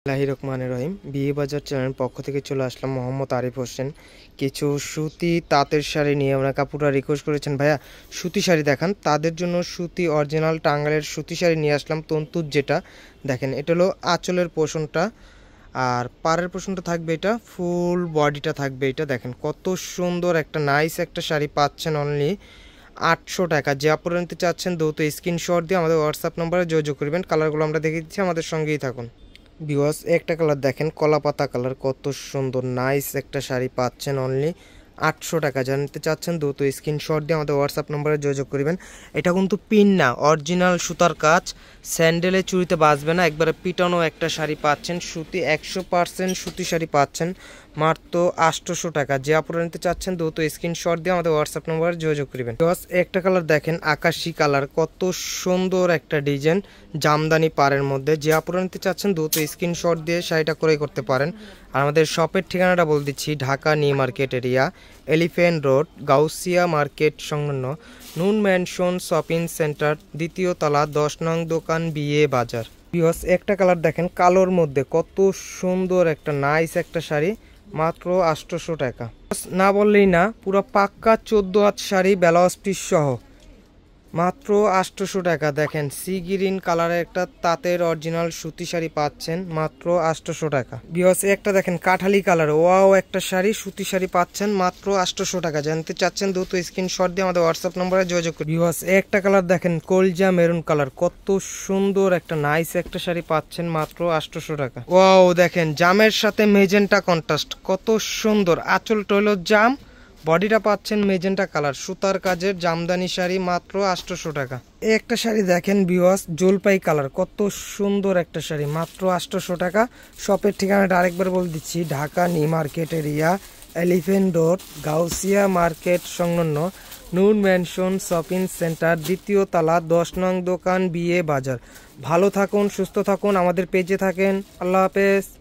রহিম বিয়ে বাজার চ্যানেল পক্ষ থেকে চলে আসলাম মোহাম্মদ আরিফ হোসেন। কিছু সুতি তাঁতের শাড়ি নিয়ে আমরা কাপড়রা রিকোয়েস্ট করেছেন ভাইয়া সুতি শাড়ি দেখান, তাদের জন্য সুতি অরিজিনাল টাঙ্গাইলের সুতি শাড়ি নিয়ে আসলাম। তন্তুর যেটা দেখেন এটা হলো আঁচলের পোষণটা, আর পাড়ের পোষণটা থাকবে এটা, ফুল বডিটা থাকবে এটা। দেখেন কত সুন্দর একটা নাইস একটা শাড়ি পাচ্ছেন অনলি 800 টাকা। যে আপনারা নিতে চাচ্ছেন দ্রুত স্ক্রিনশট দিয়ে আমাদের হোয়াটসঅ্যাপ নম্বরে যোগাযোগ করবেন। কালারগুলো আমরা দেখে দিচ্ছি, আমাদের সঙ্গেই থাকুন। ভিউয়ার্স একটা কালার দেখেন কলা পাতা কালার, কত সুন্দর নাইস একটা শাড়ি পাচ্ছেন অনলি 800 টাকা। যা নিতে চাচ্ছেন দ্রুত স্ক্রিনশট দিয়ে আমাদের হোয়াটসঅ্যাপ নম্বরে যোগাযোগ করবেন। এটা কিন্তু পিন না, অরিজিনাল সুতার কাজ, স্যান্ডেলে চুড়িতে বাজবে না, একবারে পিটানো একটা শাড়ি পাচ্ছেন। সুতি 100% সুতি শাড়ি পাচ্ছেন মাত্র 800 টাকা। যে আপনারা নিতে চাচ্ছেন দ্রুত স্ক্রিনশট দিয়ে আমাদের হোয়াটসঅ্যাপ নম্বরে যোগাযোগ করবেন। একটা কালার দেখেন আকাশি কালার, কত সুন্দর একটা ডিজাইন জামদানি পাড়ের মধ্যে। যে আপনারা নিতে চাচ্ছেন দ্রুত স্ক্রিনশট দিয়ে শাড়িটা ক্রয় করতে পারেন। আর আমাদের শপের ঠিকানাটা বলে দিচ্ছি, Dhaka new market area, elephant road, Gausia market সংলগ্ন নুন ম্যানশন শপিং সেন্টার, দ্বিতীয় তলা, 10 নং দোকান, বিয়ে বাজার। একটা কালার দেখেন কালোর মধ্যে, কত সুন্দর একটা নাইস একটা শাড়ি মাত্র 800 টাকা। না বললেই না, পুরো পাক্কা 14 হাত শাড়ি ব্লাউজ পিস সহ মাত্র 800 টাকা। দেখেন সি গ্রিন কালারের একটা তাঁতের অরিজিনাল সুতি শাড়ি পাচ্ছেন মাত্র 800 টাকা। একটা দেখেন কাঠালি কালার, ওয়াও একটা শাড়ি সুতি শাড়ি পাচ্ছেন মাত্র 800 টাকা। জানতে চাচ্ছেন দ্রুত স্ক্রিনশট দিয়ে আমাদের হোয়াটসঅ্যাপ নম্বরে যোগাযোগ করুন। একটা কালার দেখেন কলজা মেরুন কালার, কত সুন্দর একটা নাইস একটা শাড়ি পাচ্ছেন মাত্র 800 টাকা। ওয়াও দেখেন জামের সাথে মেজেন্টা কন্ট্রাস্ট, কত সুন্দর। আঁচল টইল জাম, বডিটা পাচ্ছেন মেজেন্টা কালার, সুতার কাজের জামদানি শাড়ি মাত্র 800 টাকা। একটা শাড়ি দেখেন ভিউয়ার্স জলপাই কালার, কত সুন্দর একটা শাড়ি মাত্র 800 টাকা। শপের ঠিকানাটা আরেকবার বলে দিচ্ছি, Dhaka new market area, elephant road, Gausia market সংলগ্ন নুন ম্যানশন শপিং সেন্টার, দ্বিতীয় তলা, 10 নং দোকান, বিয়ে বাজার। ভালো থাকুন, সুস্থ থাকুন, আমাদের পেজে থাকেন। আল্লাহ হাফেজ।